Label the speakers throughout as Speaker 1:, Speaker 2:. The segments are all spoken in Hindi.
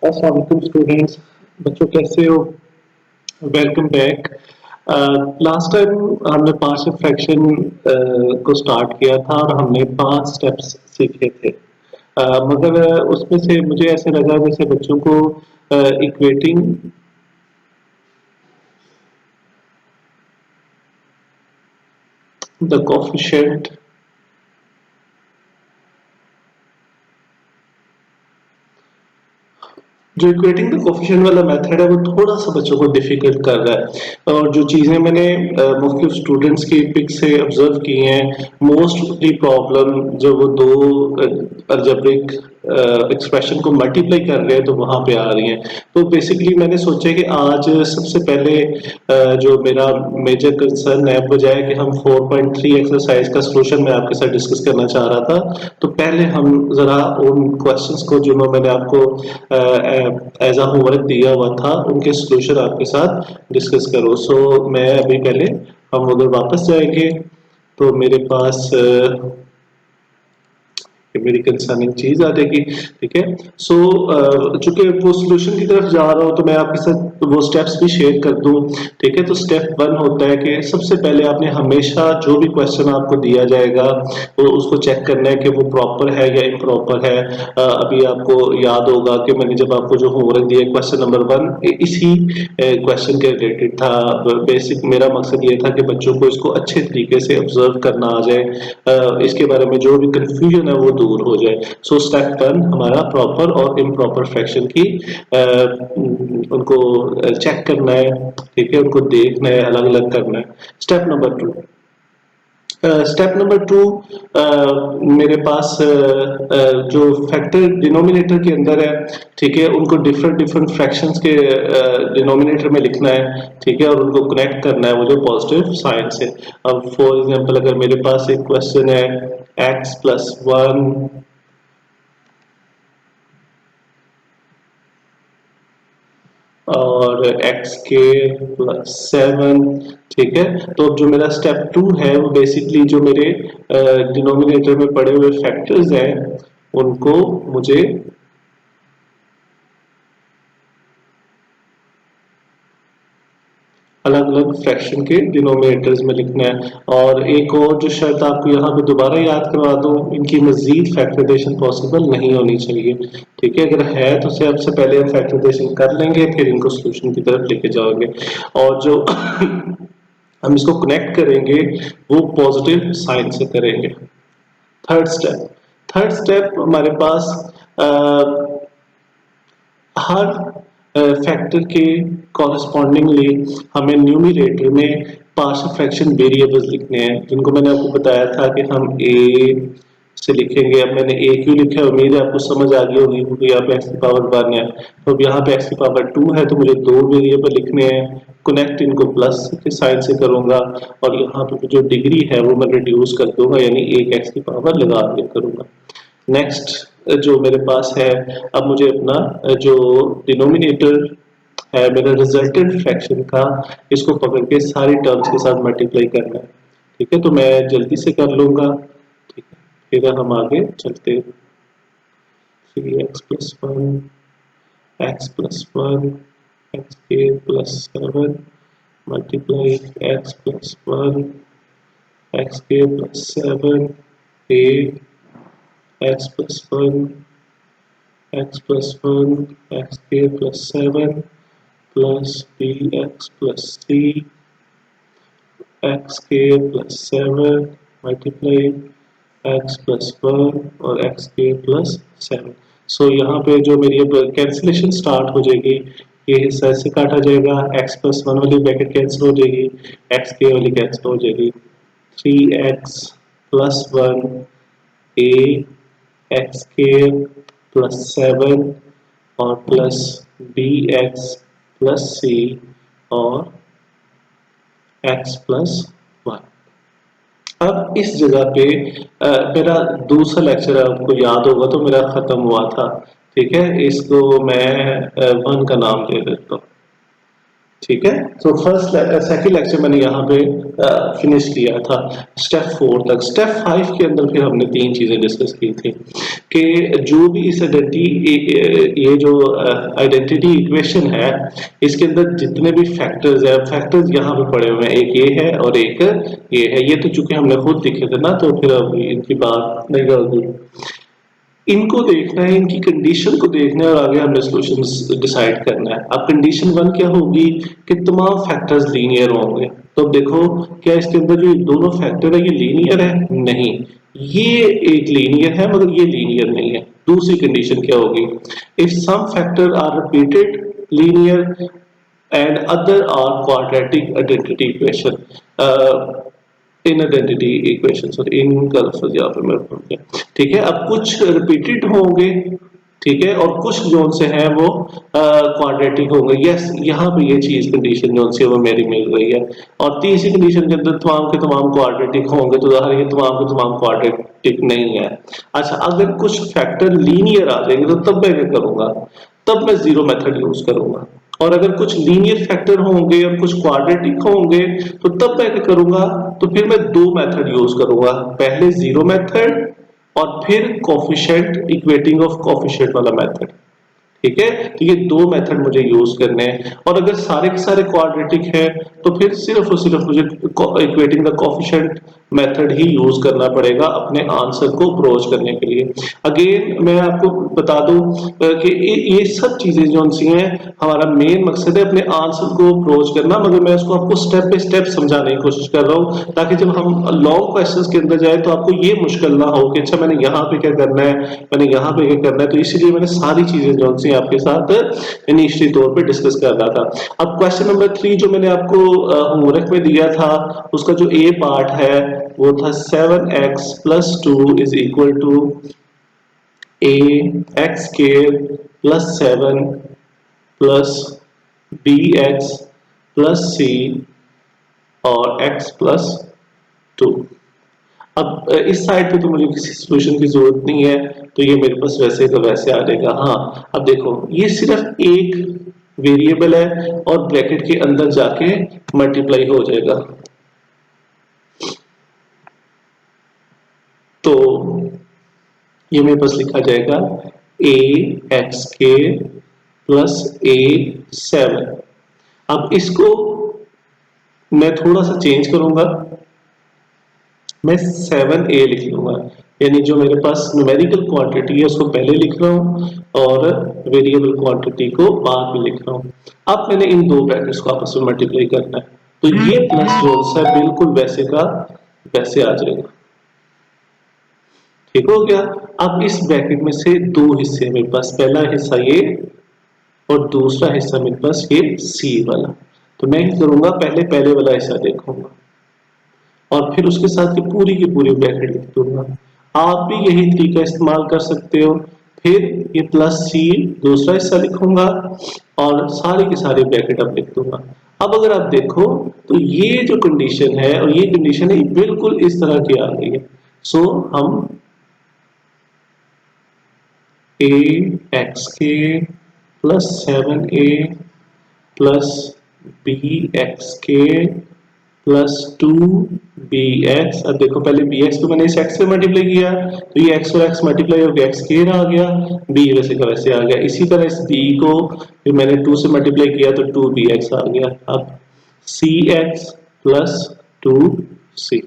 Speaker 1: अस्सलाम वालेकुम स्टूडेंट्स, बच्चों कैसे हो? Welcome back. लास्ट टाइम हमने पार्शियल फ्रैक्शन को स्टार्ट किया था और हमने 5 स्टेप्स सीखे थे। मगर उसमें से मुझे ऐसे लगा जैसे बच्चों को इक्वेटिंग द कोएफिशिएंट जो इक्वेटिंग द कोएफिशिएंट वाला मेथड है वो थोड़ा सा बच्चों को डिफिकल्ट कर रहा है और जो चीजें मैंने मुख्तलिफ स्टूडेंट्स की पिक से ऑब्जर्व की हैं मोस्टली प्रॉब्लम जो वो दो अलजेब्रिक एक्सप्रेशन को मल्टीप्लाई कर रहे हैं तो वहां पे आ रही हैं। तो बेसिकली मैंने सोचा कि आज सबसे पहले जो मेरा मेजर कंसर्न है बजाय कि हम 4.3 एक्सरसाइज का सॉल्यूशन मैं आपके साथ डिस्कस करना चाह रहा था, तो पहले हम जरा उन क्वेश्चंस को जो मैंने आपको एज अ होमवर्क दिया हुआ था उनके सॉल्यूशन आपके साथ डिस्कस करो। सो मैं अभी पहले हम उधर वापस जाएंगे तो मेरे पास मेरी कंसर्निंग चीज आ जाएगी। ठीक है, सो चूंकि वो सॉल्यूशन की तरफ जा रहा हूं तो मैं आपके साथ वो स्टेप्स भी शेयर कर दूं। ठीक है, तो स्टेप 1 होता है कि सबसे पहले आपने हमेशा जो भी क्वेश्चन आपको दिया जाएगा वो उसको चेक करना है कि वो प्रॉपर है या इम्प्रॉपर है। अभी आपको याद होगा कि मैंने जब आपको जो होमवर्क दिया क्वेश्चन नंबर 1 इसी क्वेश्चन के रिलेटेड था। बेसिक मेरा मकसद ये था कि बच्चों को इसको अच्छे तरीके से ऑब्जर्व करना आ जाए, इसके बारे में जो भी कंफ्यूजन है वो दूर हो जाए। सो स्टेप 1 हमारा प्रॉपर और इम्प्रॉपर फ्रैक्शन की उनको चेक करना है। ठीक है, उनको देखना है, अलग अलग करना है। स्टेप नंबर 2, स्टेप नंबर 2 मेरे पास जो फैक्टर डिनोमिनेटर के अंदर है, ठीक है, उनको डिफरेंट डिफरेंट फ्रैक्शंस के डिनोमिनेटर में लिखना है। ठीक है, और उनको कनेक्ट करना है वो जो पॉजिटिव साइन से। अब फॉर एग्जांपल अगर मेरे पास एक क्वेश्चन है x प्लस 1 और एक्स के प्लस 7। ठीक है, तो अब जो मेरा स्टेप 2 है वो बेसिकली जो मेरे डिनोमिनेटर में पड़े हुए फैक्टर्स हैं उनको मुझे अलग अलग फ्रैक्शन के डिनोमिनेटर्स में लिखना है। और एक और जो शर्त आपको यहाँ पे दोबारा याद करवा दूं, इनकी मजीद फैक्टराइजेशन पॉसिबल नहीं होनी चाहिए। ठीक है, अगर है तो सबसे पहले हम फैक्टराइजेशन कर लेंगे फिर इनको सोल्यूशन की तरफ लेके जाओगे। और जो हम इसको कनेक्ट करेंगे वो पॉजिटिव साइन से करेंगे। थर्ड स्टेप हमारे पास हर फैक्टर के कॉरेस्पॉन्डिंगली हमें न्यूमरेटर में पार्शियल फ्रैक्शन वेरिएबल्स लिखने हैं, जिनको मैंने आपको बताया था कि हम ए से लिखेंगे। अब मैंने ए क्यों लिखा है, उम्मीद है आपको समझ आ गई होगी, क्योंकि यहाँ पे एक्स की पावर 1 है। तो अब यहाँ पे एक्स की पावर 2 है तो मुझे दो वेरिएबल लिखने हैं। कनेक्ट इनको प्लस के साइन से करूंगा और यहाँ पे जो डिग्री है वो मैं रिड्यूस कर दूंगा, यानी एक एक्स की पावर लगा के करूंगा। नेक्स्ट जो मेरे पास है, अब मुझे अपना जो डिनोमिनेटर है मेरा रिजल्टेंट फ्रैक्शन का, इसको पकड़ के सारी टर्म्स के साथ मल्टीप्लाई करना है। ठीक है, तो मैं जल्दी से कर लूंगा। ठीक है, फिर हम आगे चलते हैं। 3x plus 1 x plus 1 x के plus 7 multiply x plus 1 x के plus 7 a x plus 1 x plus 1 x k plus 7 plus bx plus c x k plus 7 multiply x plus 1 और x k plus 7। सो यहाँ पे जो मेरी अब कैंसिलेशन स्टार्ट हो जाएगी, ये हिस्सा से काटा जाएगा, x plus 1 वाली ब्रैकेट कैंसिल हो जाएगी, x k वाली कैंसिल हो जाएगी। 3x plus 1 a एक्स के प्लस 7 और plus b x plus c और एक्स प्लस 1। अब इस जगह पे मेरा दूसरा लेक्चर आपको याद होगा तो मेरा खत्म हुआ था। ठीक है, इसको मैं 1 का नाम दे देता हूँ। ठीक है। तो फर्स्ट सेकंड लेक्चर मैंने यहाँ पे फिनिश किया था स्टेप 4 तक। स्टेप 5 के अंदर फिर हमने तीन चीजें डिस्कस की थी कि जो भी इस आइडेंटिटी ये जो आइडेंटिटी इक्वेशन है इसके अंदर जितने भी फैक्टर्स है, फैक्टर्स यहाँ पे पड़े हुए हैं, एक ये है और एक ये है। ये तो चूंकि हमने खुद लिखे थे ना, तो फिर अब इनकी बात नहीं होगी। इनको देखना है, इनकी कंडीशन को देखना है और आगे हमने सॉल्यूशंस डिसाइड करना है। अब कंडीशन 1 क्या होगी कि तमाम फैक्टर्स लीनियर होंगे। तो अब देखो क्या इसके अंदर जो दोनों फैक्टर है ये लीनियर है? नहीं, ये एक लीनियर है मगर ये लीनियर नहीं है। दूसरी कंडीशन क्या होगी? If some factor are repeated linear and other are quadratic identity equation, in identity equation, sorry in का लफ्ज यहाँ पे मैं भूल गया। ठीक है, अब कुछ रिपीटेड होंगे, ठीक है, और कुछ जोन से हैं वो क्वाड्रेटिक होंगे। यस, यहाँ पे ये चीज कंडीशन जोन से वो मेरी मिल रही है। और तीसरी कंडीशन के अंदर तमाम के तमाम क्वाड्रेटिक होंगे, तो ज़ाहिर है तमाम के तमाम क्वाड्रेटिक नहीं है। अच्छा, अगर कुछ फैक्टर लीनियर आ जाएंगे तो तब मैं क्या करूंगा? तब मैं जीरो मेथड यूज करूंगा। और अगर कुछ लीनियर फैक्टर होंगे और कुछ क्वाड्रेटिक होंगे तो तब मैं क्या करूंगा? तो फिर मैं दो मेथड यूज करूंगा, पहले जीरो मेथड और फिर कोफिशिएंट इक्वेटिंग ऑफ कोफिशिएंट वाला मेथड। ठीक है, तो ये दो मेथड मुझे यूज करने हैं। और अगर सारे के सारे क्वाड्रेटिक है तो फिर सिर्फ और सिर्फ मुझे equating the coefficient method he use करना पड़ेगा अपने आंसर को अप्रोच करने के लिए। अगेन मैं आपको बता दूं कि ये सब चीजें जो सी हैं, हमारा मेन मकसद है अपने आंसर को अप्रोच करना, मगर मैं उसको आपको स्टेप बाय स्टेप समझाने की कोशिश कर रहा हूँ ताकि जब हम लॉन्ग क्वेश्चंस के अंदर जाए तो आपको ये मुश्किल ना हो कि अच्छा मैंने यहाँ पे क्या करना है, मैंने यहाँ पे क्या करना है। तो इसीलिए मैंने सारी चीजें जो सी आपके साथ निश्चित तौर पे डिस्कस कर रहा था। अब क्वेश्चन नंबर 3 जो मैंने आपको होमवर्क में दिया था, उसका जो ए पार्ट है वो था 7x + 2 is equal to a x square plus 7 plus bx plus c और x plus 2। अब इस साइड पे तो मुझे किसी सॉल्यूशन की जरूरत नहीं है, तो ये मेरे पास वैसे का वैसे आ जाएगा। हाँ, अब देखो ये सिर्फ एक वेरिएबल है और ब्रैकेट के अंदर जाके मल्टीप्लाई हो जाएगा। तो ये मेरे पास लिखा जाएगा ax plus a7। अब इसको मैं थोड़ा सा चेंज करूंगा, मैं 7a लिख लूंगा, यानी जो मेरे पास न्यूमेरिकल क्वांटिटी है उसको पहले लिख रहा हूँ और वेरिएबल क्वांटिटी को बाद में लिख रहा हूँ। अब मैंने इन दो ब्रैकेट्स को आपस में मल्टीप्लाई करना है, तो ये प्लस जो है बिल्कुल वैसे का वैसे आ जाएगा। ठीक हो गया। अब इस ब्रैकेट में से दो हिस्से मेरे पास, पहला हिस्सा ये और दूसरा हिस्सा मेरे पास ये सी वाला। तो मैं क्या करूंगा, पहले पहले वाला हिस्सा देखूंगा और फिर उसके साथ की पूरी ब्रैकेट लिख दूंगा। आप भी यही तरीका इस्तेमाल कर सकते हो। फिर ये प्लस सी दूसरा हिस्सा लिखूंगा और सारी की सारी ब्रैकेट अब लिख दूंगा। अब अगर आप देखो तो ये जो कंडीशन है और ये कंडीशन है बिल्कुल इस तरह की आ गई है। सो हम ax plus 7a plus bx plus 2bx। अब देखो पहले bx को मैंने इस x से मल्टीप्लाई किया तो ये x और x मल्टीप्लाई हो गया, x स्क्वायर आ गया, b वैसे का वैसे आ गया। इसी तरह इस b को फिर मैंने 2 से मल्टीप्लाई किया तो 2bx आ गया। अब cx प्लस 2c,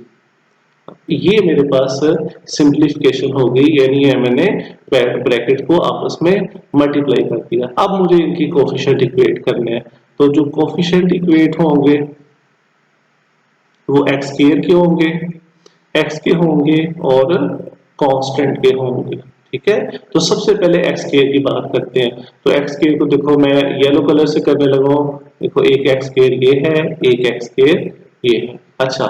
Speaker 1: ये मेरे पास सिंप्लीफिकेशन हो गई, यानी मैंने ब्रैकेट को आपस में मल्टीप्लाई कर दिया। अब मुझे इनकी कोफिशिएंट इक्वेट करने हैं, तो जो कोफिशिएंट इक्वेट होंगे वो एक्स स्क्वायर के होंगे, एक्स के होंगे और कांस्टेंट के होंगे। ठीक है, तो सबसे पहले एक्स स्क्वायर की बात करते हैं। तो एक्स स्क्वायर को देखो मैं येलो कलर से करने लगा हूं, देखो एक एक्स स्क्वायर ये है, एक एक्स स्क्वायर ये है। अच्छा,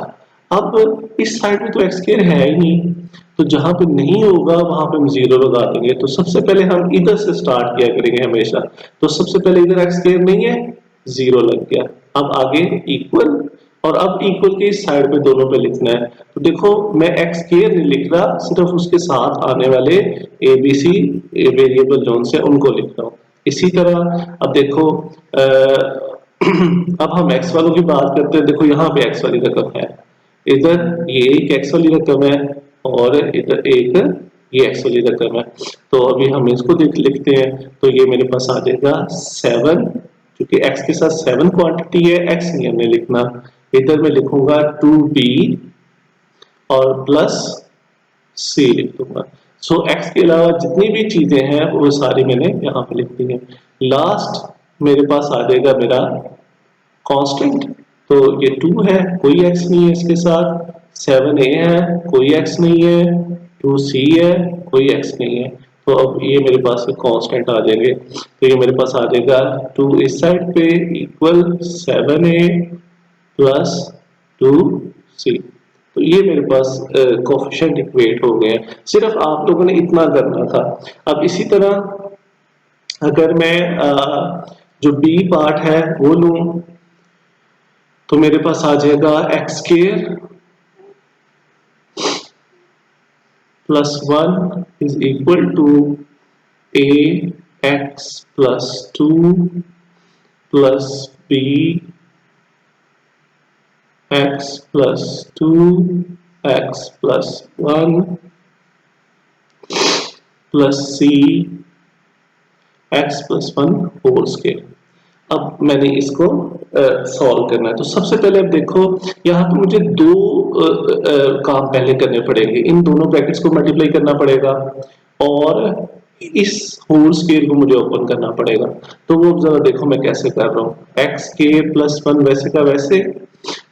Speaker 1: अब इस साइड में तो एक्स स्क्वायर है ही नहीं, तो जहां पे नहीं होगा वहां पे हम जीरो लगा देंगे। तो सबसे पहले हम इधर से स्टार्ट किया करेंगे हमेशा। तो सबसे पहले इधर एक्स स्क्वायर नहीं है, जीरो लग गया। अब आगे इक्वल, और अब इक्वल के इस साइड पे दोनों पे लिखना है। तो देखो मैं एक्स स्क्वायर नहीं लिख रहा, सिर्फ उसके साथ आने वाले ए बी सी वेरिएबल जोन से उनको लिख रहा हूँ। इसी तरह अब देखो अब हम एक्स वालों की बात करते हैं। देखो यहाँ पे एक्स वाली रकम है, इधर ये एक एक्स वाली रकम है और इधर एक ये एक्स वाली रकम है। तो अभी हम इसको लिखते हैं, तो ये मेरे पास आ जाएगा 7, क्योंकि एक्स के साथ 7 क्वांटिटी है, एक्स नहीं हमने लिखना। इधर मैं लिखूंगा 2b और प्लस सी लिख दूंगा। सो एक्स के अलावा जितनी भी चीजें हैं वो सारी मैंने यहाँ पे लिख दी है। लास्ट मेरे पास आ जाएगा मेरा कांस्टेंट। तो ये 2 है, कोई एक्स नहीं है इसके साथ। 7a है, कोई एक्स नहीं है। 2c है, कोई एक्स नहीं है। तो अब ये मेरे पास कांस्टेंट आ जाएंगे। तो ये मेरे पास आ जाएगा 2 इस साइड पे इक्वल 7a प्लस 2c। तो ये मेरे पास कोफिशिएंट इक्वेट हो गए हैं। सिर्फ आप लोगों ने इतना करना था। अब इसी तरह अगर मैं जो बी पार्ट है वो लूं, तो मेरे पास आ जाएगा x square plus 1 is equal to a x plus 2 plus b x plus 2 x plus 1 plus c x plus 1 whole square. अब मैंने इसको सॉल्व करना है। तो सबसे पहले अब देखो, यहाँ पे मुझे दो काम पहले करने पड़ेंगे। इन दोनों ब्रैकेट्स को मल्टीप्लाई करना पड़ेगा और इस होल स्केयर को मुझे ओपन करना पड़ेगा। तो वो जरा देखो मैं कैसे कर रहा हूँ। एक्स के प्लस 1 वैसे का वैसे,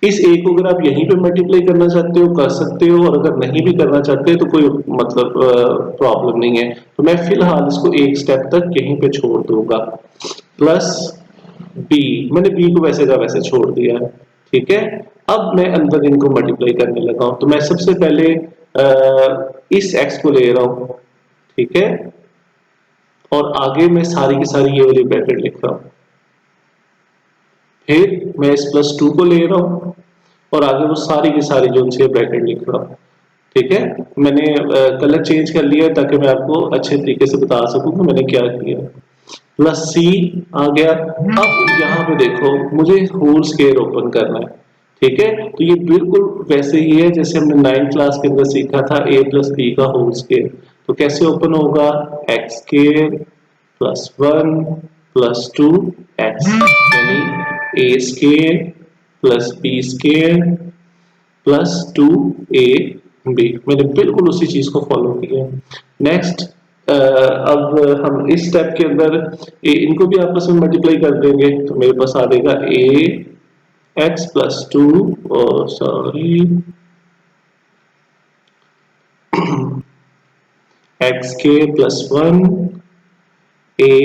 Speaker 1: इस ए को अगर आप यहीं पे मल्टीप्लाई करना चाहते हो कर सकते हो, और अगर नहीं भी करना चाहते तो कोई मतलब प्रॉब्लम नहीं है। तो मैं फिलहाल इसको एक स्टेप तक यहीं पे छोड़ दूंगा। प्लस बी, मैंने बी को वैसे का वैसे छोड़ दिया है। ठीक है, अब मैं अंदर इनको मल्टीप्लाई करने लगा हूं। तो मैं सबसे पहले इस एक्स को ले रहा हूं, ठीक है, और आगे मैं सारी की सारी ये वाली ब्रैकेट लिख रहा हूं। फिर मैं इस प्लस 2 को ले रहा हूं और आगे वो सारी की सारी जो उनसे ब्रैकेट लिख रहा हूं। ठीक है, मैंने कलर चेंज कर लिया ताकि मैं आपको अच्छे तरीके से बता सकूं कि मैंने क्या किया। प्लस सी आ गया। अब यहाँ पे देखो मुझे होल स्केयर ओपन करना है। ठीक है, तो ये बिल्कुल वैसे ही है जैसे हमने 9th क्लास के अंदर सीखा था a प्लस बी का होल स्केयर। तो कैसे ओपन होगा, एक्स स्केयर प्लस 1 प्लस 2 एक्स, यानी a square plus b square plus 2 a b. मैंने बिल्कुल उसी चीज को फॉलो किया। नेक्स्ट, अब हम इस स्टेप के अंदर इनको भी आपस में मल्टीप्लाई कर देंगे। तो मेरे पास आ जाएगा a x plus 2, sorry, x के प्लस 1 ए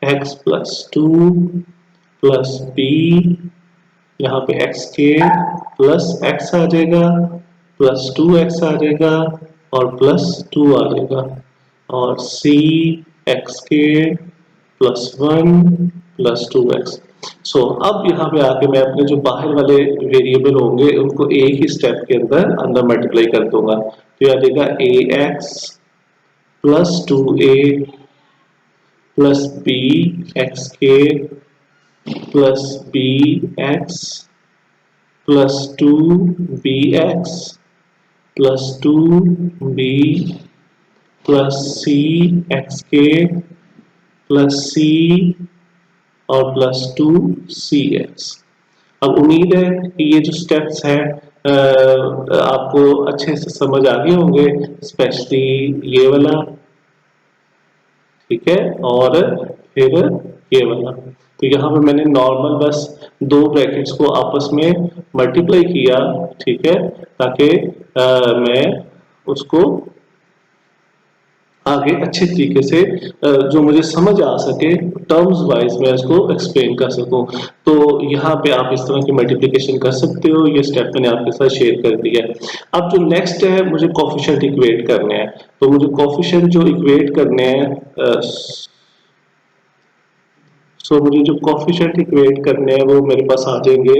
Speaker 1: एक्स प्लस 2 प्लस बी, यहाँ पे एक्स के प्लस एक्स आ जाएगा प्लस 2x आ जाएगा और प्लस 2 आ जाएगा, और सी एक्स के प्लस 1 प्लस 2x। सो अब यहाँ पे आके मैं अपने जो बाहर वाले वेरिएबल होंगे उनको एक ही स्टेप के अंदर अंदर मल्टीप्लाई कर दूंगा। तो यह आ जाएगा a x plus 2a plus b x के plus b x plus 2bx plus 2b plus c x के प्लस सी और प्लस 2cx। अब उम्मीद है कि ये जो स्टेप्स हैं आपको अच्छे से समझ आ गए होंगे, स्पेशली ये वाला। ठीक है, और फिर ये वाला। तो यहाँ पे मैंने नॉर्मल बस दो ब्रैकेट्स को आपस में मल्टीप्लाई किया, ठीक है, ताकि मैं उसको आगे अच्छे तरीके से जो मुझे समझ आ सके टर्म्स वाइज मैं इसको एक्सप्लेन कर सकूं। तो यहाँ पे आप इस तरह की मल्टीप्लिकेशन कर सकते हो। ये स्टेप मैंने आपके साथ शेयर कर दिया है। अब जो नेक्स्ट है, मुझे कोफिशिएंट इक्वेट करने हैं। तो मुझे कोफिशिएंट जो इक्वेट करने हैं, सो मुझे जो कोफिशिएंट इक्वेट करने हैं वो मेरे पास आ जाएंगे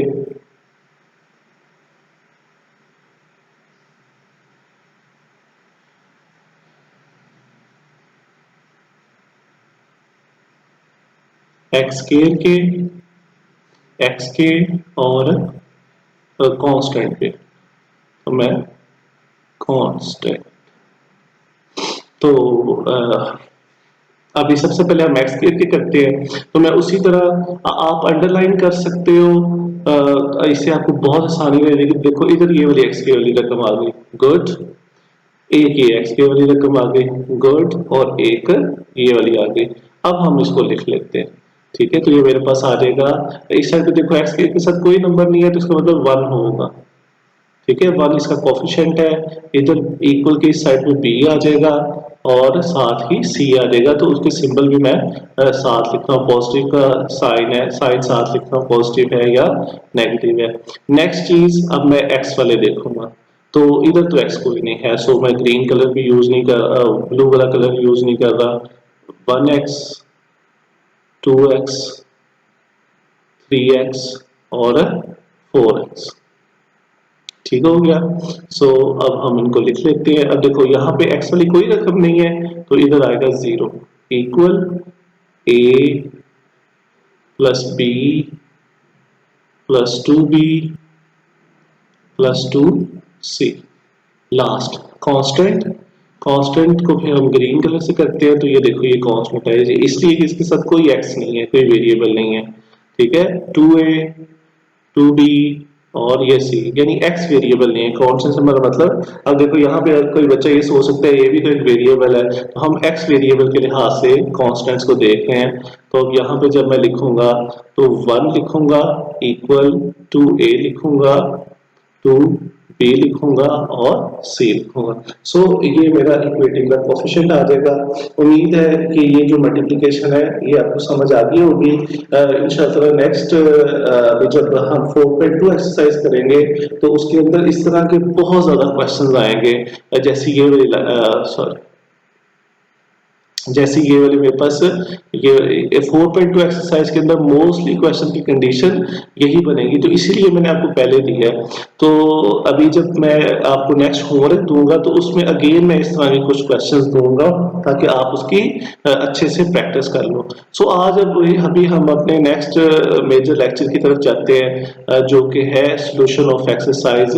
Speaker 1: एक्स स्केयर के एक्स के और कांस्टेंट पे, तो मैं कांस्टेंट, तो अभी सबसे पहले हम एक्स के करते हैं, तो मैं उसी तरह आप अंडरलाइन कर सकते हो, इससे आपको बहुत आसानी रहेगी। देखो इधर ये वाली एक्स की वाली रकम आ गई, गुड, एक ये एक्स की वाली रकम आ गई, गुड, और एक ये वाली आ गई। अब हम इसको लिख लेते हैं, ठीक है, तो ये मेरे पास आ जाएगा। इस साइड पे देखो एक्स के साथ कोई नंबर नहीं है, तो इसका मतलब 1 होगा, ठीक है, 1 इसका कोफिशिएंट है। इधर इक्वल के इस साइड में बी आ जाएगा और साथ ही सी आ जाएगा, तो उसके सिंबल भी मैं साथ लिखता हूँ, पॉजिटिव का साइन है, साइन साथ लिखता हूँ, पॉजिटिव है या नेगेटिव है। नेक्स्ट चीज, अब मैं एक्स वाले देखूंगा, तो इधर तो एक्स कोई नहीं है, सो मैं ग्रीन कलर भी यूज नहीं कर, ब्लू वाला कलर यूज नहीं कर रहा। 1x, 2x, 3x और 4x, ठीक हो गया। सो अब हम इनको लिख लेते हैं। अब देखो यहाँ पे x वाली कोई रकम नहीं है, तो इधर आएगा 0, equal a plus b plus 2b plus 2c, last constant. Constant को फिर हम ग्रीन कलर से करते हैं, तो ये देखो ये कांस्टेंट है, इसलिए कि इसके साथ कोई x नहीं है, कोई वेरिएबल नहीं है, ठीक है, 2a 2b और ये c, यानी x वेरिएबल नहीं है। कौन से हमारा मतलब, अब देखो यहाँ पे कोई बच्चा ये सोच सकता है ये भी तो एक वेरिएबल है, तो हम x वेरिएबल के लिहाज से कांस्टेंट्स को देख रहे हैं। तो अब यहाँ पे जब मैं लिखूंगा तो 1 लिखूंगा इक्वल टू a लिखूंगा, टू बी लिखूंगा और सी लिखूंगा। सो ये मेरा इक्वेटिंग का कोफिशिएंट आ जाएगा। उम्मीद है कि ये जो मल्टीप्लिकेशन है ये आपको समझ आ गई होगी। इंशाल्लाह नेक्स्ट जब हम 4.2 एक्सरसाइज करेंगे तो उसके अंदर इस तरह के बहुत ज्यादा क्वेश्चंस आएंगे, जैसे ये सॉरी, जैसे ये वाले मेरे पास ये 4.2 एक्सरसाइज के अंदर मोस्टली क्वेश्चन की कंडीशन यही बनेगी, तो इसीलिए मैंने आपको पहले दिया है। तो अभी जब मैं आपको नेक्स्ट होमवर्क दूंगा तो उसमें अगेन मैं इस तरह के कुछ क्वेश्चंस दूंगा ताकि आप उसकी अच्छे से प्रैक्टिस कर लो। सो आज अब अभी हम अपने नेक्स्ट मेजर लेक्चर की तरफ जाते हैं, जो कि है सॉल्यूशन ऑफ एक्सरसाइज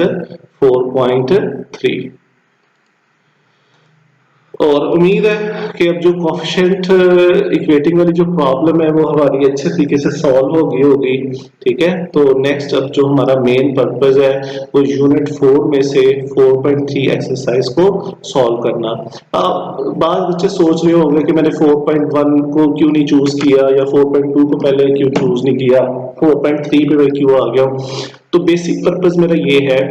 Speaker 1: 4.3। और उम्मीद है कि अब जो कोफिशिएंट इक्वेटिंग वाली जो प्रॉब्लम है वो हमारी अच्छे तरीके से सॉल्व हो गई होगी, ठीक है। तो नेक्स्ट अब जो हमारा मेन पर्पस है वो यूनिट 4 में से 4.3 एक्सरसाइज को सॉल्व करना। अब बाद बच्चे सोच रहे होंगे कि मैंने 4.1 को क्यों नहीं चूज किया या 4.2 को पहले क्यों चूज नहीं किया, 4.3 पे मैं क्यों आ गया। तो बेसिक पर्पस मेरा ये है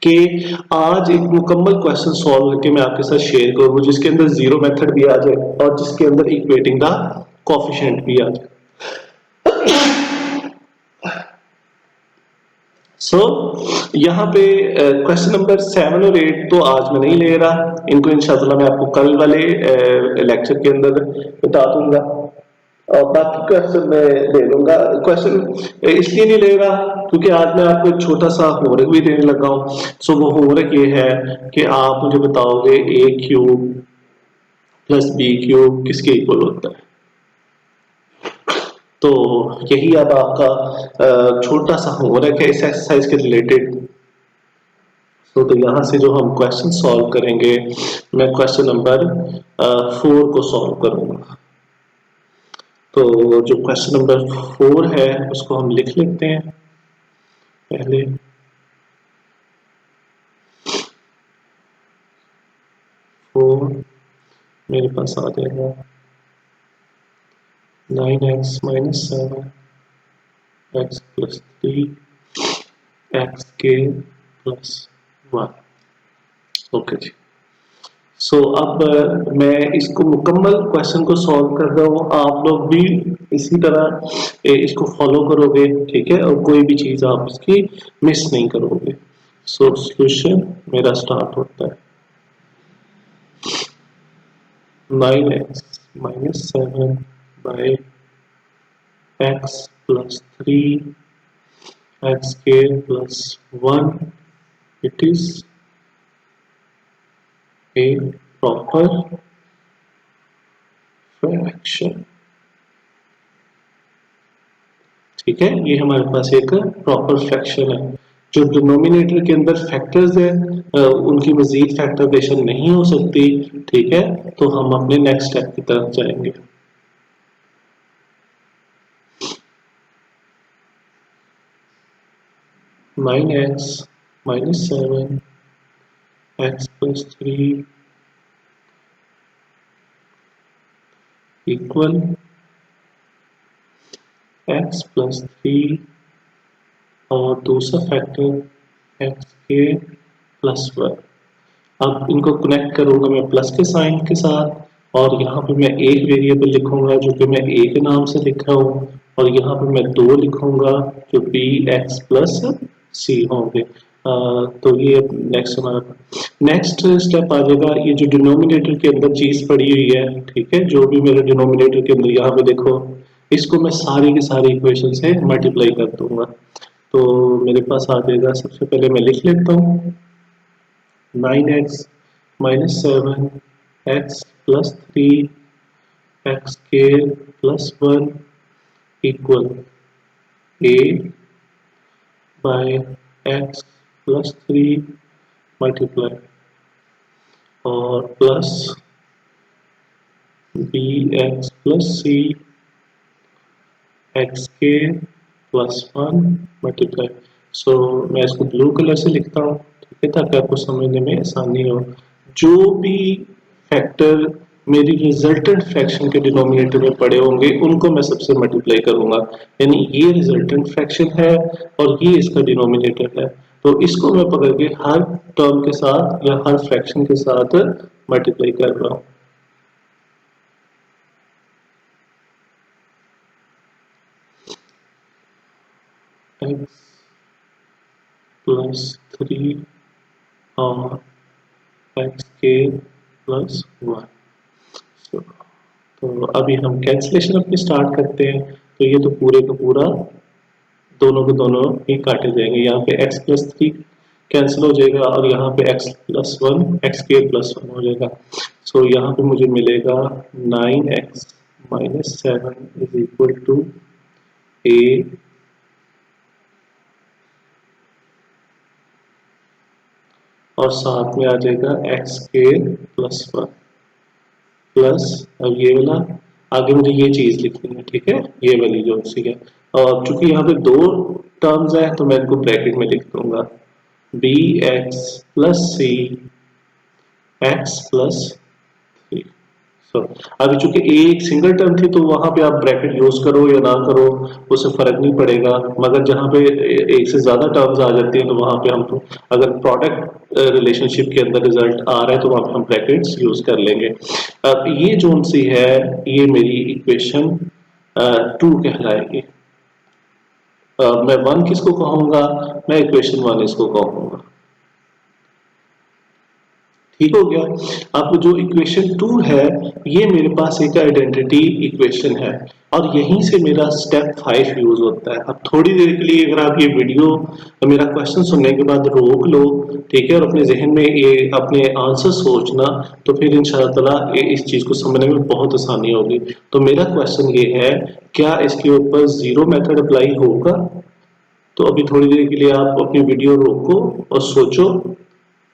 Speaker 1: कि आज एक मुकम्मल क्वेश्चन सॉल्व करके मैं आपके साथ शेयर करूँ जिसके अंदर जीरो मेथड भी आ जाए और जिसके अंदर इक्वेटिंग का कोफिशिएंट भी आ जाए। सो यहाँ पे क्वेश्चन नंबर 7 और 8 तो आज मैं नहीं ले रहा, इनको इंशाल्लाह मैं आपको कल वाले लेक्चर के अंदर बता दूंगा और बाकी क्वेश्चन मैं ले लूंगा। क्वेश्चन इसलिए नहीं ले रहा क्योंकि आज मैं आपको एक छोटा सा होमवर्क भी देने लगा हूँ। सो वो होमवर्क ये है कि आप मुझे बताओगे ए क्यूब प्लस बी क्यूब किसके इक्वल होता है। तो यही अब आपका छोटा सा होमवर्क है इस एक्सरसाइज के रिलेटेड। तो यहाँ से जो हम क्वेश्चन सॉल्व करेंगे, मैं क्वेश्चन नंबर 4 को सॉल्व करूंगा। तो जो क्वेश्चन नंबर 4 है उसको हम लिख लेते हैं पहले। फोर मेरे पास आ जाएगा 9x minus 7 x plus 3 x के प्लस 1। ओके जी। सो अब मैं इसको मुकम्मल क्वेश्चन को सॉल्व कर रहा हूँ, आप लोग भी इसी तरह इसको फॉलो करोगे, ठीक है, और कोई भी चीज आप इसकी मिस नहीं करोगे। सो सॉल्यूशन मेरा स्टार्ट होता है 9x minus 7 by x plus 3 x square plus 1। It is a proper fraction, ठीक है, ये हमारे पास एक प्रॉपर फ्रैक्शन है। जो डिनोमिनेटर के अंदर फैक्टर्स है उनकी मजीद फैक्टराइजेशन नहीं हो सकती। ठीक है, तो हम अपने नेक्स्ट स्टेप की तरफ जाएंगे। Nine x minus 7 x plus 3 equal x plus 3 और दूसरा फैक्टर एक्स के प्लस 1। अब इनको कनेक्ट करूंगा मैं प्लस के साइन के साथ और यहाँ पे मैं एक वेरिएबल लिखूंगा जो कि मैं ए के नाम से लिख रहा हूँ और यहाँ पे मैं दो लिखूंगा जो बी एक्स प्लस सी होंगे। तो ये नेक्स्ट हमारा नेक्स्ट स्टेप आ जाएगा। ये जो डिनोमिनेटर के अंदर चीज पड़ी हुई है, ठीक है, जो भी मेरे डिनोमिनेटर के अंदर यहाँ पे देखो, इसको मैं सारी की सारी इक्वेशन से मल्टीप्लाई कर दूंगा। तो मेरे पास आ जाएगा, सबसे पहले मैं लिख लेता हूँ 9x minus 7 x plus 3 x square plus 1 equal a by x plus 3 multiply और plus bx plus c x square plus 1 multiply। सो मैं इसको ब्लू कलर से लिखता हूँ, ठीक है, ताकि आपको समझने में आसानी हो। जो भी फैक्टर मेरी रिजल्टेंट फ्रैक्शन के डिनोमिनेटर में पड़े होंगे उनको मैं सबसे मल्टीप्लाई करूंगा। यानी ये रिजल्टेंट फ्रैक्शन है और ये इसका डिनोमिनेटर है, तो इसको मैं पकड़ के हर टर्म के साथ या हर फ्रैक्शन के साथ मल्टीप्लाई कर रहा हूँ। x प्लस 3 और एक्स के प्लस 1। तो अभी हम कैंसिलेशन अपनी स्टार्ट करते हैं। तो ये तो पूरे का पूरा दोनों के दोनों ही काटे जाएंगे। यहाँ पे x प्लस 3 कैंसिल हो जाएगा और यहाँ पे x प्लस 1 एक्स के प्लस 1 हो जाएगा। सो यहाँ पे मुझे मिलेगा 9x minus 7 is equal to a और साथ में आ जाएगा एक्स के प्लस 1 प्लस, अब ये वाला आगे मुझे ये चीज लिखनी है, ठीक है, ये वाली जो सी है। और चूंकि यहाँ पे दो टर्म्स है तो मैं इनको ब्रैकेट में लिख दूंगा B x plus c x plus 3। सो अभी चूंकि एक सिंगल टर्म थी तो वहां पे आप ब्रैकेट यूज करो या ना करो उससे फर्क नहीं पड़ेगा, मगर जहां पे एक से ज्यादा टर्म्स आ जाती हैं तो वहां पे हम तो अगर प्रोडक्ट रिलेशनशिप के अंदर रिजल्ट आ रहा है तो वहां पे हम ब्रैकेट्स यूज कर लेंगे। अब ये जोन सी है, ये मेरी इक्वेशन 2 कहलाएगी। मैं 1 किसको कहूंगा, मैं इक्वेशन 1 इसको कहूंगा। ठीक हो गया। अब जो इक्वेशन 2 है ये मेरे पास एक आइडेंटिटी इक्वेशन है और यहीं से मेरा स्टेप 5 यूज होता है। अब थोड़ी देर के लिए अगर आप ये वीडियो मेरा क्वेश्चन सुनने के बाद रोक लो, ठीक है, और अपने जहन में ये अपने आंसर सोचना, तो फिर इंशाल्लाह ताला इस चीज को समझने में बहुत आसानी होगी। तो मेरा क्वेश्चन ये है, क्या इसके ऊपर जीरो मेथड अप्लाई होगा? तो अभी थोड़ी देर के लिए आप अपनी वीडियो रोको और सोचो,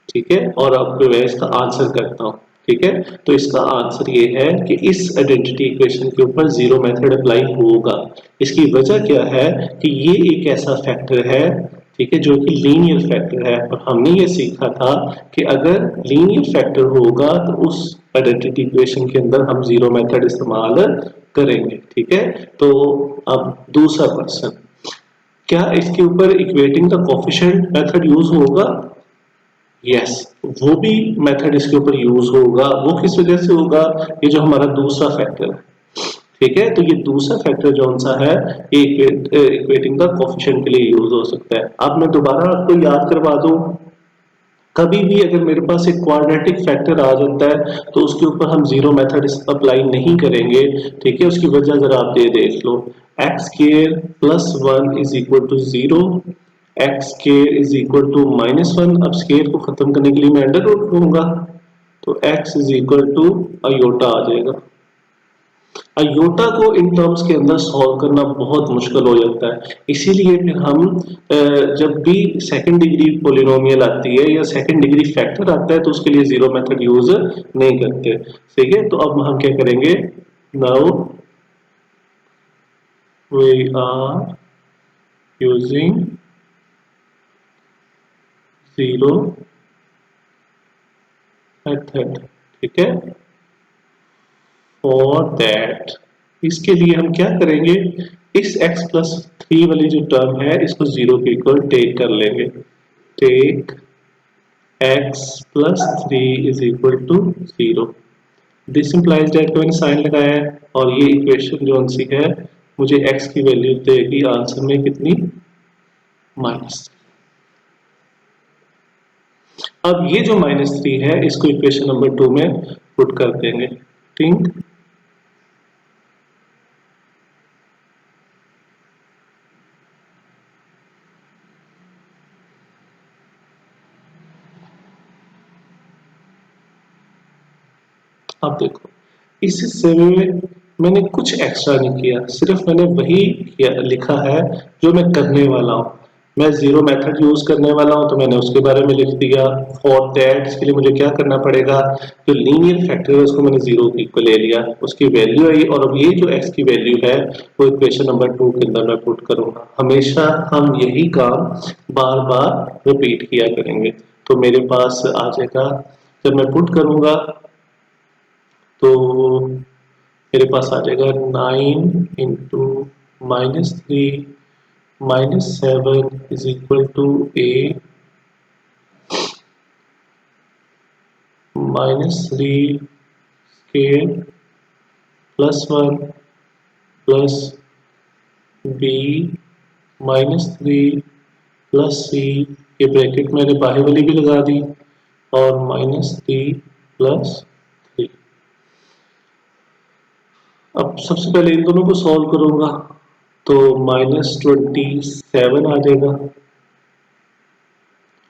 Speaker 1: ठीक है, और अब मैं इसका आंसर करता हूँ। ठीक है, तो इसका आंसर ये है कि इस आइडेंटिटी इक्वेशन के ऊपर जीरो मेथड अप्लाई होगा। इसकी वजह क्या है कि ये एक ऐसा फैक्टर है, ठीक है, जो कि लीनियर फैक्टर है और हमने ये सीखा था कि अगर लीनियर फैक्टर होगा तो उस आइडेंटिटी इक्वेशन के अंदर हम जीरो मेथड इस्तेमाल करेंगे। ठीक है, तो अब दूसरा क्वेश्चन, क्या इसके ऊपर equating the coefficient method use होगा? यस, वो भी मेथड इसके ऊपर यूज होगा। वो किस वजह से होगा? ये जो हमारा दूसरा फैक्टर है, ठीक है, तो ये दूसरा फैक्टर जो सा है इक्वेटिंग द कोफिशिएंट के लिए यूज हो सकता है। अब मैं दोबारा आपको याद करवा दूं, कभी भी अगर मेरे पास एक क्वाड्रेटिक फैक्टर आ जाता है तो उसके ऊपर हम जीरो मेथड अप्लाई नहीं करेंगे। ठीक है, उसकी वजह जरा आप देख लो, x square plus 1 is equal to 0, x square is equal to -1। अब स्क्वायर को खत्म करने के लिए मैं अंडर रूट लूंगा तो x is equal to iota आ जाएगा। आयोटा को इन टर्म्स के अंदर सॉल्व करना बहुत मुश्किल हो जाता है, इसीलिए फिर हम जब भी सेकंड डिग्री पोलिनोमियल आती है या सेकंड डिग्री फैक्टर आता है तो उसके लिए जीरो मेथड यूज नहीं करते। ठीक है, तो अब हम क्या करेंगे, now we are using zero method. ठीक है, फॉर दैट इसके लिए हम क्या करेंगे, इस x प्लस थ्री वाली जो टर्म है इसको जीरो के इक्वल टेक कर लेंगे। Take x plus three is equal to zero. This implies that मैंने साइन लगाया है और ये इक्वेशन जो सी है मुझे x की वैल्यू देगी आंसर में कितनी, माइनस। अब ये जो माइनस थ्री है इसको इक्वेशन नंबर टू में पुट कर देंगे। ठीक, अब देखो इस हिस्से में मैंने कुछ एक्स्ट्रा नहीं किया, सिर्फ मैंने वही लिखा है जो मैं करने वाला हूँ। मैं जीरो मेथड यूज करने वाला हूँ तो मैंने उसके बारे में लिख दिया। फॉर दैट इसके लिए मुझे क्या करना पड़ेगा, जो लीनियर फैक्टर है उसको मैंने जीरो को ले लिया, उसकी वैल्यू आई और अब ये जो x की वैल्यू है वो इक्वेशन नंबर टू के अंदर मैं पुट करूंगा। हमेशा हम यही काम बार बार रिपीट किया करेंगे। तो मेरे पास आ जाएगा, जब मैं पुट करूंगा तो मेरे पास आ जाएगा 9 into minus three minus seven is equal to a minus three square plus one plus b minus three plus c, ये ब्रैकेट मैंने बाहर वाली भी लगा दी, और माइनस थ्री प्लस थ्री। अब सबसे पहले इन दोनों को सॉल्व करूंगा तो -27 आ जाएगा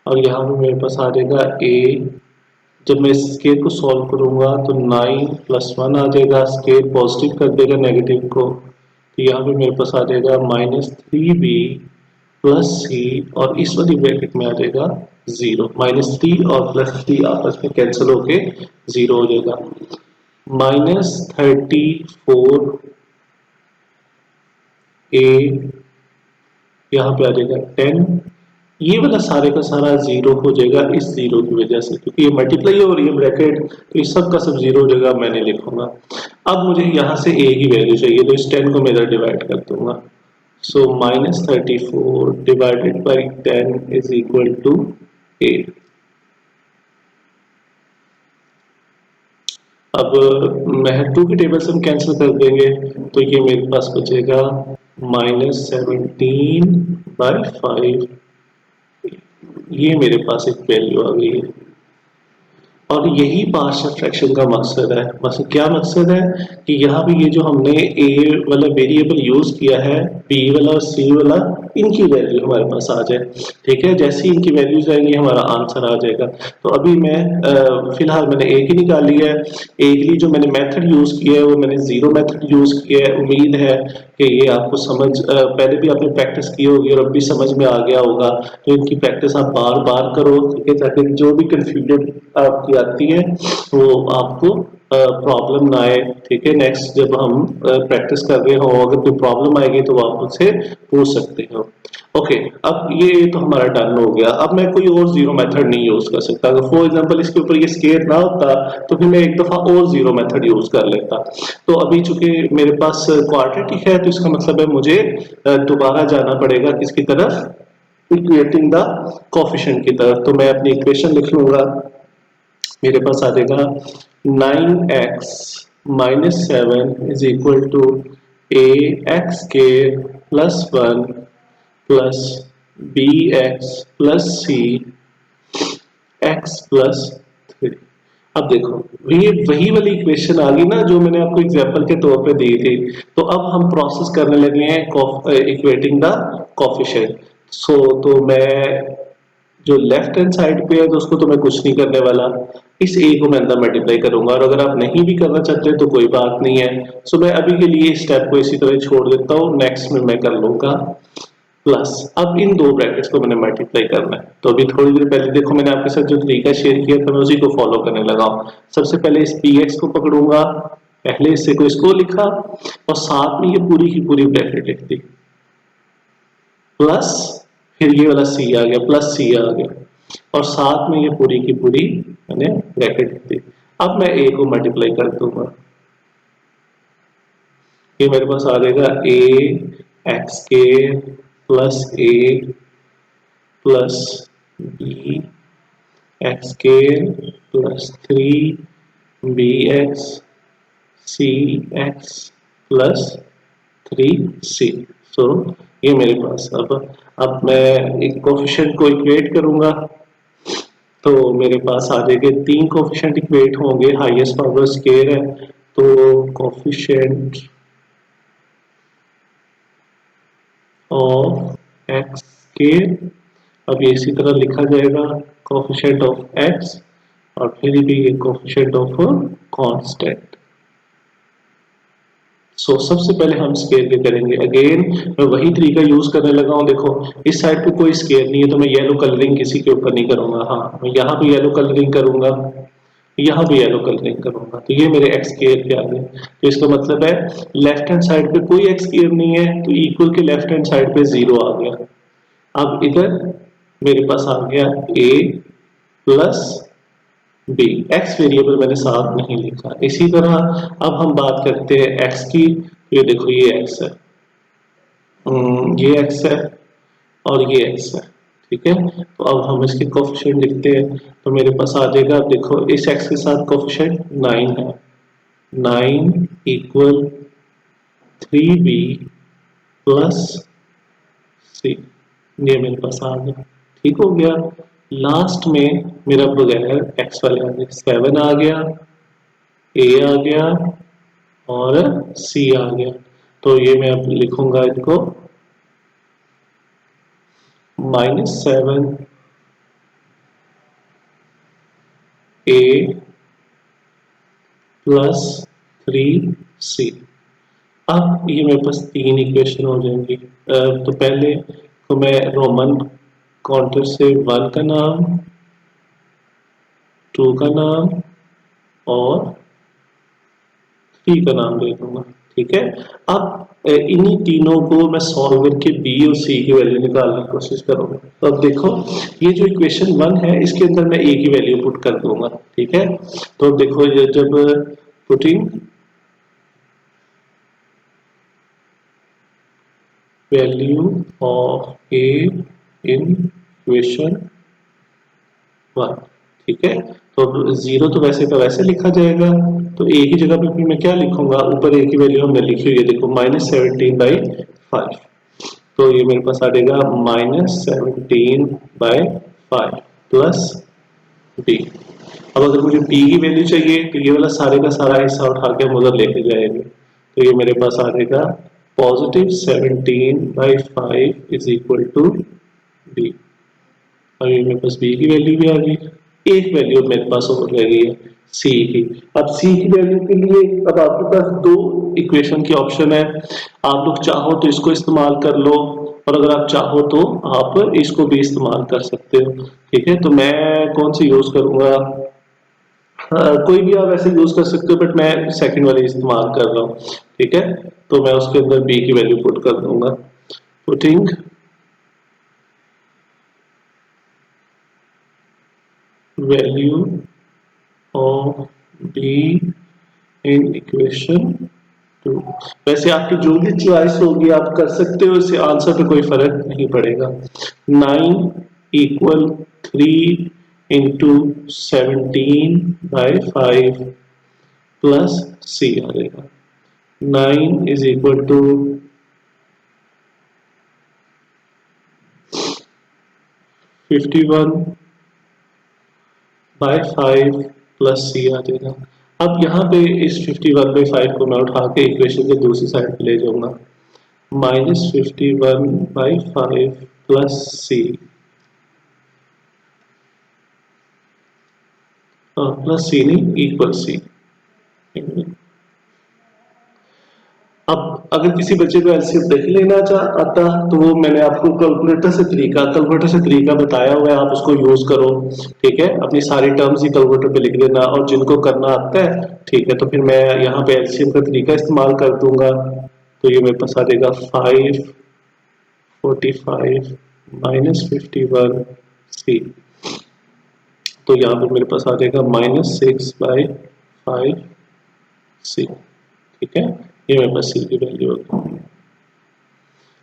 Speaker 1: और यहाँ पे मेरे पास आ जाएगा a। जब मैं स्केयर को सॉल्व करूंगा तो 9 प्लस 1 आ जाएगा, स्केयर पॉजिटिव कर देगा नेगेटिव को, तो यहाँ पे मेरे पास आ जाएगा -3b प्लस सी, और इस वाली ब्रैकेट में आ जाएगा जीरो। -3 और +3 आपस में कैंसिल होके जीरो हो जाएगा। -34 ए यहाँ पे आ जाएगा 10, ये वाला सारे का सारा जीरो हो जाएगा इस जीरो की वजह से, क्योंकि ये मल्टीप्लाई हो रही है ब्रैकेट, तो इस सब का सब जीरो हो जाएगा, मैंने लिखूंगा। अब मुझे यहाँ से a की वैल्यू चाहिए तो इस 10 को मैं इधर डिवाइड कर दूंगा। So -34 divided by 10 is equal to 8। अब महत्व के टेबल से हम कैंसिल कर देंगे तो ये मेरे पास बचेगा -17/5, ये मेरे पास एक वैल्यू आ गई है। और यही पार्शियल फ्रैक्शन का मकसद है। बस क्या मकसद है कि यहाँ पे ये जो हमने a वाला वेरिएबल यूज किया है, b वाला और c वाला, इनकी वैल्यू हमारे पास आ जाए। ठीक है, जैसे ही इनकी वैल्यूज आएंगी हमारा आंसर आ जाएगा। तो अभी मैं फिलहाल मैंने a की निकाली है, a के लिए जो मैंने मेथड यूज किया है वो मैंने जीरो मेथड यूज किया है। उम्मीद है कि ये आपको समझ पहले भी आपने प्रैक्टिस की होगी और अब भी समझ में आ गया होगा। तो इनकी प्रैक्टिस आप बार बार करो, ठीक है, ताकि जो भी कंफ्यूजन आपकी आती है वो आपको प्रॉब्लम ना आए। ठीक है, नेक्स्ट जब हम प्रैक्टिस कर रहे हो अगर कोई प्रॉब्लम आएगी तो आप मुझसे पूछ सकते हो। ओके, अब ये तो हमारा डन हो गया। अब मैं कोई और जीरो मेथड नहीं यूज कर सकता। अगर फॉर एग्जांपल इसके ऊपर ये स्केयर ना होता तो फिर मैं एक दफा और जीरो मेथड यूज कर लेता। तो अभी चूंकि मेरे पास क्वाड्रेटिक है तो इसका मतलब है मुझे दोबारा जाना पड़ेगा किसकी तरफ, इक्वेटिंग द कोफिशिएंट की तरफ। तो मैं अपनी इक्वेशन लिख लूंगा, मेरे पास आ जाएगा 9x minus 7 is equal to a x के plus 1 plus b x plus c x plus 3। अब देखो ये वही वाली इक्वेशन आ गई ना जो मैंने आपको एग्जांपल के तौर पे दी थी। तो अब हम प्रोसेस करने लगे हैं इक्वेटिंग द कोफिशिएंट। तो मैं जो लेफ्ट हैंड साइड पे है तो उसको तो मैं कुछ नहीं करने वाला, इस ए को मैं अंदर मल्टीप्लाई करूंगा, और अगर आप नहीं भी करना चाहते तो कोई बात नहीं है। सो मैं अभी के लिए इस स्टेप को इसी तरह छोड़ देता हूँ, नेक्स्ट में मैं कर लूंगा प्लस। अब इन दो ब्रैकेट्स को मैंने मल्टीप्लाई करना है, तो अभी थोड़ी देर पहले देखो मैंने आपके साथ जो तरीका शेयर किया था मैं उसी को फॉलो करने लगा हूँ। सबसे पहले इस पी एक्स को पकड़ूंगा, पहले इससे को इसको लिखा और साथ में ये पूरी की पूरी ब्रैकेट लिख दी, प्लस फिर ये वाला सी आ गया, प्लस सी आ गया, और साथ में ये पूरी की पूरी मैंने ब्रैकेट लिख दी। अब मैं ए को मल्टीप्लाई कर दूंगा, ये मेरे पास आ जाएगा ए एक्स के प्लस ए प्लस बी एक्स के प्लस 3bx सी एक्स प्लस 3c। सो ये मेरे पास अब मैं एक कोफिशिएंट को इक्वेट करूंगा, तो मेरे पास आ जाएंगे तीन कोफिशिएंट इक्वेट होंगे, हाईएस्ट पावर स्केयर है तो कोफिशिएंट ऑफ एक्स स्केयर, अब ये इसी तरह लिखा जाएगा कोफिशिएंट ऑफ एक्स और फिर भी ये कोफिशिएंट ऑफ कांस्टेंट। सो सबसे पहले हम स्केयर के करेंगे, अगेन मैं वही तरीका यूज करने लगा हूं। देखो इस साइड पे कोई स्केयर नहीं है तो मैं येलो कलरिंग किसी के ऊपर नहीं करूंगा, हाँ मैं यहाँ पे येलो कलरिंग करूंगा, यहाँ भी येलो कलरिंग करूंगा, तो ये मेरे एक्स स्केयर पे आ गए। तो इसका मतलब है लेफ्ट हैंड साइड पे कोई एक्स स्केयर नहीं है तो इक्वल के लेफ्ट हैंड साइड पे जीरो आ गया। अब इधर मेरे पास आ गया a plus b, x variable मैंने साथ नहीं लिखा। इसी तरह अब हम बात करते हैं एक्स की, ये देखो ये एक्स है, ये एक्स है और ये एक्स है, ठीक है। तो अब हम इसके कोफिशिएंट लिखते हैं, तो मेरे पास आ जाएगा, अब देखो इस एक्स के साथ कोफिशिएंट 9 है, 9 इक्वल 3b प्लस सी, ये मेरे पास आ गया, ठीक हो गया। लास्ट में मेरा बगैर एक्स वाले आ गए, 7 आ गया, ए आ गया और सी आ गया। तो ये मैं अब लिखूंगा इनको -7 ए प्लस 3c। अब ये मेरे पास तीन इक्वेशन हो जाएंगी। तो पहले तो मैं रोमन काउंटर से 1 का नाम, 2 का नाम और 3 का नाम दे दूंगा, ठीक है। अब इन्हीं तीनों को मैं सॉल्व करके बी और सी की वैल्यू निकालने की कोशिश करूंगा। तो अब देखो ये जो इक्वेशन 1 है इसके अंदर मैं ए की वैल्यू पुट कर दूंगा, ठीक है। तो देखो ये जब putting value of A in equation 1, ठीक है। तो जीरो तो वैसे का वैसे लिखा जाएगा, तो ए की जगह पे फिर मैं क्या लिखूंगा, ऊपर ए की वैल्यू हमने लिखी हुई है, देखो -17/5, तो ये मेरे पास आ जाएगा -17/5 प्लस बी। अब अगर मुझे बी की वैल्यू चाहिए तो ये वाला सारे का सारा हिस्सा उठा के हम उधर लेके जाएंगे, तो ये मेरे पास आ जाएगा +17/5 इज इक्वल टू बी। अब ये मेरे पास बी की वैल्यू भी आ गई, एक वैल्यू मेरे पास और रह गई है सी की। अब सी की वैल्यू के लिए अब आपके पास दो इक्वेशन की ऑप्शन है, आप लोग चाहो तो इसको इस्तेमाल कर लो और अगर आप चाहो तो आप इसको भी इस्तेमाल कर सकते हो, ठीक है। तो मैं कौन सी यूज करूंगा, कोई भी आप ऐसे यूज कर सकते हो बट मैं सेकंड वाली इस्तेमाल कर रहा हूँ, ठीक है। तो मैं उसके अंदर बी की वैल्यू पुट कर दूंगा, putting value of be in equation 2। वैसे आपकी जो भी चॉइस होगी आप कर सकते हो, इससे आंसर पे कोई फर्क नहीं पड़ेगा। 9 इक्वल 3 इंटू 17/5 प्लस सी आ जाएगा। 9 इज इक्वल टू 51/5 प्लस सी आ जाएगा। अब यहाँ पे इस 51/5 को मैं उठा के इक्वेशन के दूसरी साइड पे ले जाऊंगा, -51/5 प्लस सी। प्लस सी नहीं, इक्वल सी। अब अगर किसी बच्चे को एलसीएम नहीं लेना आता तो वो मैंने आपको कैलकुलेटर से तरीका बताया हुआ है, आप उसको यूज करो। ठीक है, अपनी सारी टर्म्स ही कैलकुलेटर पे लिख देना, और जिनको करना आता है ठीक है, तो फिर मैं यहाँ पे एलसीएम का तरीका इस्तेमाल कर दूंगा। तो ये मेरे पास आ जाएगा 545 माइनस 51 सी। तो यहाँ पे मेरे पास आ जाएगा -6/5 सी। ठीक है, ये मेरे पास सी की वैल्यू होगी।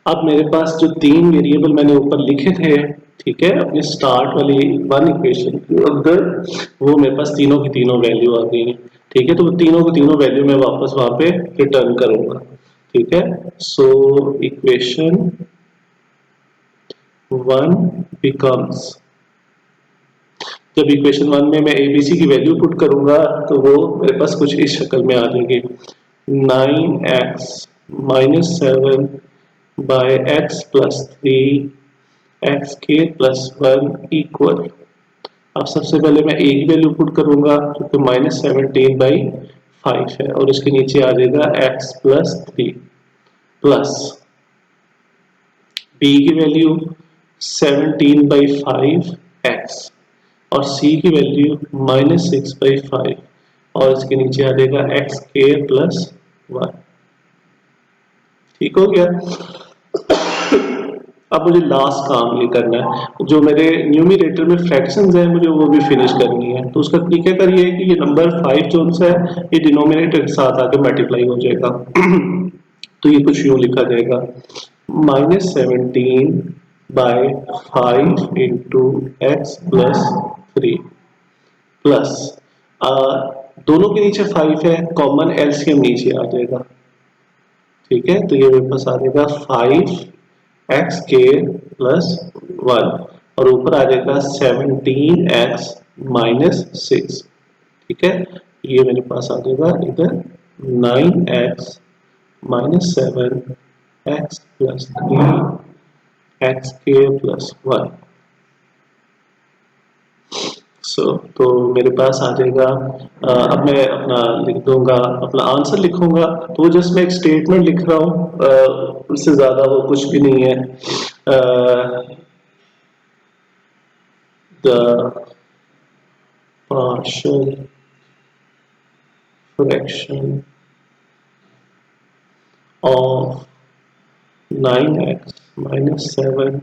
Speaker 1: अब मेरे पास जो तीन वेरिएबल मैंने ऊपर लिखे थे, ठीक है, अपने स्टार्ट वाली वन इक्वेशन के अंदर, वो मेरे पास तीनों की तीनों वैल्यू आ गई है। ठीक है, तो तीनों की तीनों वैल्यू मैं वापस वहां पे रिटर्न करूंगा। ठीक है, सो इक्वेशन वन बिकम्स, जब इक्वेशन वन में मैं एबीसी की वैल्यू पुट करूंगा तो वो मेरे पास कुछ इस शक्ल में आ जाएगी, 9x minus 7 by x plus 3 x के प्लस 1 इक्वल। अब सबसे पहले मैं ए की वैल्यू पुट करूंगा जो कि -17/5 है, और इसके नीचे आ जाएगा x प्लस 3 प्लस बी की वैल्यू 17/5x और सी की वैल्यू -6/5, और इसके नीचे आ जाएगा एक्स के प्लस 1। ठीक हो गया। अब मुझे लास्ट काम ये करना है, जो मेरे न्यूमरेटर में फ्रैक्शंस हैं मुझे वो भी फिनिश करनी है। तो उसका तरीका करिए कि ये नंबर 5 जो है ये डिनोमिनेटर के साथ आके मल्टीप्लाई हो जाएगा। तो ये कुछ यूं लिखा जाएगा, -17/5 इंटू एक्स प्लस 3 प्लस, दोनों के नीचे 5 है, कॉमन एलसीएम नीचे आ जाएगा। ठीक है, तो ये मेरे पास आ जाएगा 5x के प्लस 1, और ऊपर आ जाएगा 17x माइनस 6। ठीक है, ये मेरे पास आ जाएगा इधर 9x minus 7 x plus 3 x के प्लस 1। तो मेरे पास आ जाएगा, अब मैं अपना लिख दूंगा, अपना आंसर लिखूंगा। तो वो जस्ट मैं एक स्टेटमेंट लिख रहा हूँ, उससे ज्यादा वो कुछ भी नहीं है। The partial fraction of 9x minus 7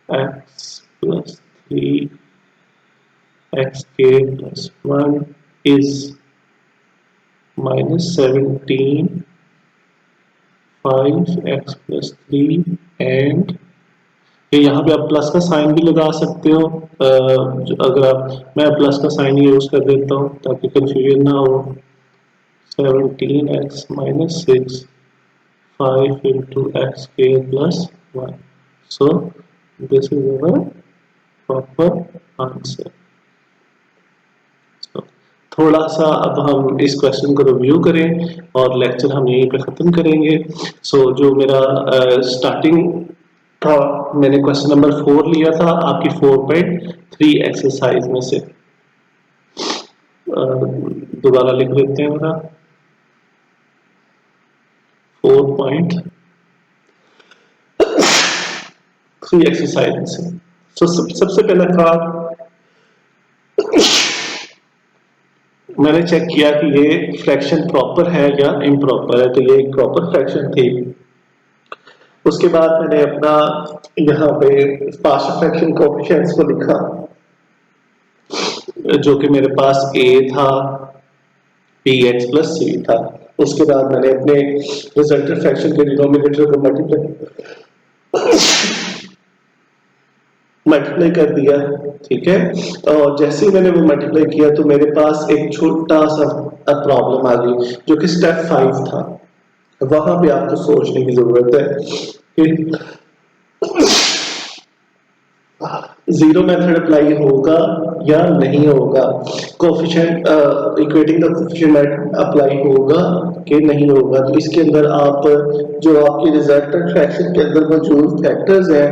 Speaker 1: x plus 3 x के plus 1 is -17 5x plus 3 and ये यहाँ पे आप प्लस का साइन भी लगा सकते हो। अगर आप, मैं प्लस का साइन यूज कर देता हूँ ताकि कंफ्यूजन ना हो। 17x माइनस 6 5 इंटू एक्स के plus 1। So this is our proper answer. थोड़ा सा अब हम इस क्वेश्चन को रिव्यू करें और लेक्चर हम यहीं पे खत्म करेंगे। जो मेरा स्टार्टिंग था, मैंने क्वेश्चन नंबर 4 लिया था आपकी 4.3 एक्सरसाइज में से। दोबारा लिख लेते हैं मेरा 4.3 एक्सरसाइज में से। सबसे पहला काम मैंने चेक किया कि ये फ्रैक्शन प्रॉपर है या इम्प्रॉपर है, तो ये एक प्रॉपर फ्रैक्शन थी। उसके बाद मैंने अपना यहाँ पे पार्शियल फ्रैक्शन कोएफिशिएंट्स को लिखा, जो कि मेरे पास a था, px प्लस c था। उसके बाद मैंने अपने रिजल्टेंट फ्रैक्शन के डिनोमिनेटर को मल्टीप्लाई कर दिया। ठीक है, और जैसे ही मैंने वो मल्टीप्लाई किया तो मेरे पास एक छोटा सा प्रॉब्लम आ गई जो कि स्टेप 5 था। वहां पे आपको सोचने की जरूरत है कि जीरो मेथड अप्लाई होगा या नहीं होगा, coefficient equating the coefficient apply होगा कि नहीं होगा। तो इसके अंदर आप जो आपकी रिजल्टेंट फ्रैक्शन के अंदर मौजूद फैक्टर्स हैं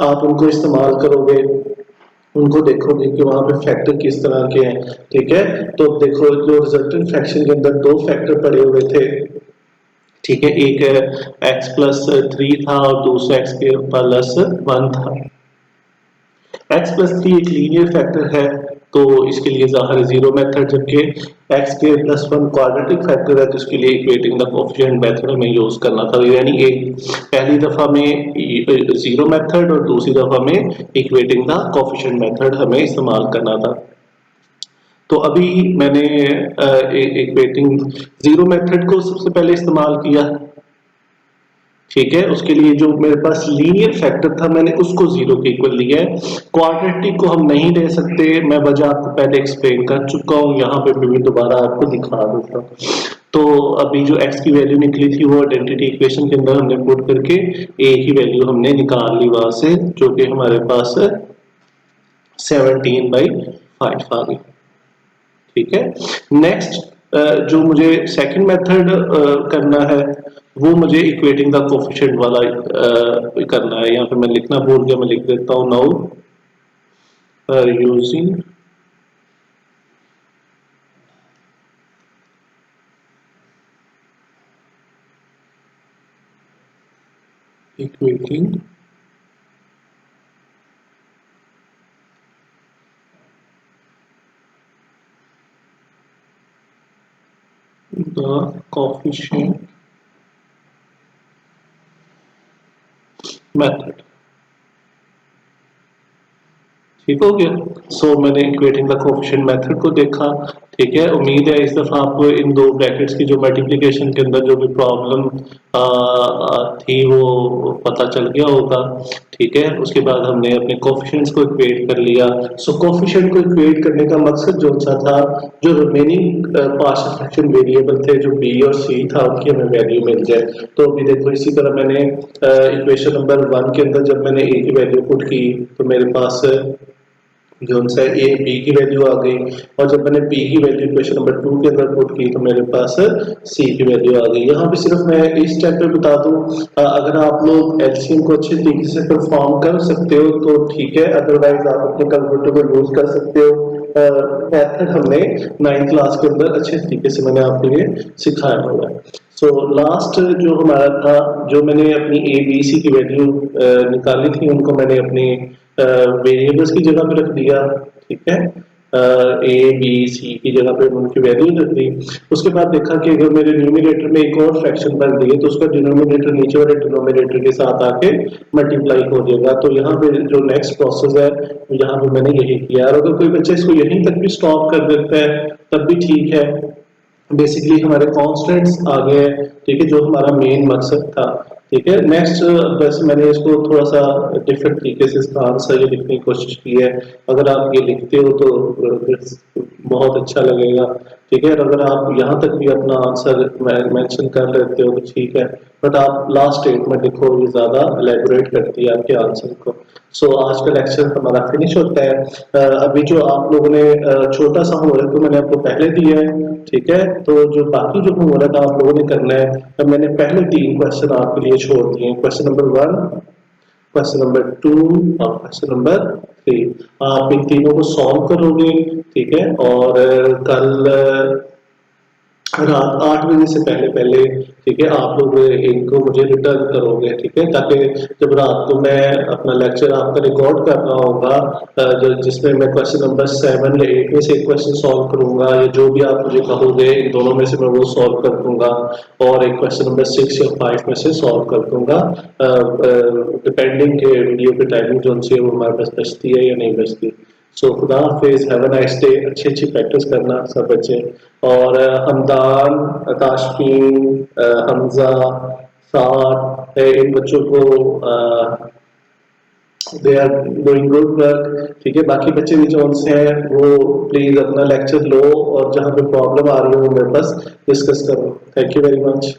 Speaker 1: आप उनको इस्तेमाल करोगे। उनको देखोगे कि वहां पे फैक्टर किस तरह के हैं। ठीक है, तो देखो जो रिजल्टेंट फ्रैक्शन के अंदर दो फैक्टर पड़े हुए थे। ठीक है, एक x+3 था और दूसरा x+1 था। x+3 एक लीनियर फैक्टर है, तो इसके लिए ज़ाहिर जीरो मेथड, जबकि x+1 क्वाड्रेटिक फैक्टर है, तो इसके लिए इक्वेटिंग द कोएफिशिएंट मेथड हमें यूज करना था। यानी एक पहली दफा में जीरो मेथड और दूसरी दफा में इक्वेटिंग द कोएफिशिएंट मेथड हमें इस्तेमाल करना था। तो अभी मैंने इक्वेटिंग जीरो मेथड को सबसे पहले इस्तेमाल किया। ठीक है, उसके लिए जो मेरे पास लीनियर फैक्टर था मैंने उसको जीरो के इक्वल लिया है। क्वाड्रेटिक को हम नहीं ले सकते, मैं वजह आपको पहले एक्सप्लेन कर चुका हूँ, यहाँ पे भी दोबारा आपको दिखा देता हूँ। तो अभी जो x की वैल्यू निकली थी वो आइडेंटिटी इक्वेशन के अंदर हमने पुट करके a की वैल्यू हमने निकाल ली वहां से, जो कि हमारे पास 17/5 आ गई। ठीक है, नेक्स्ट जो मुझे सेकंड मेथड करना है वो मुझे इक्वेटिंग द कोएफिशिएंट वाला करना है। यहाँ पे मैं लिखना भूल गया, मैं लिख देता हूँ now using equating the coefficient method. ठीक हो गया। मैंने इक्वेटिंग द कोएफिशिएंट मेथड को देखा। ठीक है, उम्मीद है इस दफा आपको इन दो ब्रैकेट्स की जो मल्टीप्लिकेशन के अंदर जो भी प्रॉब्लम थी वो पता चल गया होगा। ठीक है, उसके बाद हमने अपने कोएफिशिएंट्स को इक्वेट कर लिया। कोएफिशिएंट को इक्वेट करने का मकसद जो सा था, जो रिमेनिंग पार्शियल फ्रैक्शन वेरिएबल थे जो b और c था उनकी हमें वैल्यू मिल जाए। तो अभी देखो इसी तरह मैंने इक्वेशन नंबर 1 के अंदर जब मैंने a की वैल्यू पुट की तो मेरे पास जो उनसे ए बी की वैल्यू आ गई, और जब मैंने बी की वैल्यू इक्वेशन नंबर 2 के अंदर पुट की तो मेरे पास सी की वैल्यू आ गई। यहाँ पे सिर्फ मैं इस स्टेप पे बता दूं, अगर आप लोग एलसीएम को अच्छे तरीके से परफॉर्म कर सकते हो तो ठीक है, अदरवाइज आप अपने कैलकुलेटर को यूज कर सकते हो। मेथड हमने 9th क्लास के अंदर अच्छे तरीके से मैंने आपके लिए सिखाया हुआ है। लास्ट जो हमारा था, जो मैंने अपनी ए बी सी की वैल्यू निकाली थी उनको मैंने अपनी वेरिएबल्स की जगह पे रख दिया। ठीक है, ए बी सी की जगह पे उनकी वैल्यू रख दी। उसके बाद देखा कि अगर मेरे न्यूमरेटर में एक और फ्रैक्शन बन रही है तो उसका डिनोमिनेटर नीचे वाले डिनोमिनेटर के साथ आके मल्टीप्लाई हो जाएगा। तो यहाँ पे जो नेक्स्ट प्रोसेस है यहाँ पे मैंने यही किया, और अगर कोई बच्चा इसको यहीं तक भी स्टॉप कर देता है तब भी ठीक है। बेसिकली हमारे कॉन्स्टेंट्स आ गए। ठीक है, जो हमारा मेन मकसद था। ठीक है, नेक्स्ट वैसे मैंने इसको थोड़ा सा डिफरेंट तरीके से इसका आंसर ये लिखने की कोशिश की है। अगर आप ये लिखते हो तो बहुत अच्छा लगेगा। ठीक है, और अगर आप यहाँ तक भी अपना आंसर मेंशन कर लेते हो तो ठीक है, बट आप लास्ट स्टेटमेंट लिखो, ये ज्यादा एलेबोरेट करती है आपके आंसर को। आज का लेक्चर हमारा फिनिश होता है। अभी जो आप लोगों ने छोटा सा होमवर्क तो मैंने आपको पहले दिया है। ठीक है, तो जो बाकी जो होमवर्क आप लोगों ने करना है, तो मैंने पहले 3 क्वेश्चन आपके लिए छोड़ दिए। क्वेश्चन नंबर 1, क्वेश्चन नंबर 2 और क्वेश्चन नंबर 3। आप इन तीनों को सॉल्व करोगे। ठीक है, और कल रात 8 बजे से पहले पहले ठीक है आप लोग इनको मुझे रिटर्न करोगे। ठीक है, ताकि जब रात को मैं अपना लेक्चर आपका रिकॉर्ड कर रहा होगा जिसमें मैं क्वेश्चन नंबर 7 या 8 में से एक क्वेश्चन सॉल्व करूंगा, या जो भी आप मुझे कहोगे इन दोनों में से मैं वो सॉल्व कर दूंगा, और एक क्वेश्चन नंबर 6 या 5 में से सॉल्व कर दूंगा, डिपेंडिंग के वीडियो की टाइमिंग जो उनसे वो हमारे पास बचती है या नहीं बचती। खुदा हाफिज, हैव अ नाइस डे। अच्छी अच्छी प्रैक्टिस करना सब बच्चे। और हमदान, ताशकीन, हमजा, साद, इन बच्चों को they are doing good work. ठीक है, बाकी बच्चे भी जो उनसे हैं वो प्लीज अपना लेक्चर लो और जहाँ पे प्रॉब्लम आ रही है वो मेरे पास डिस्कस करो। Thank you very much.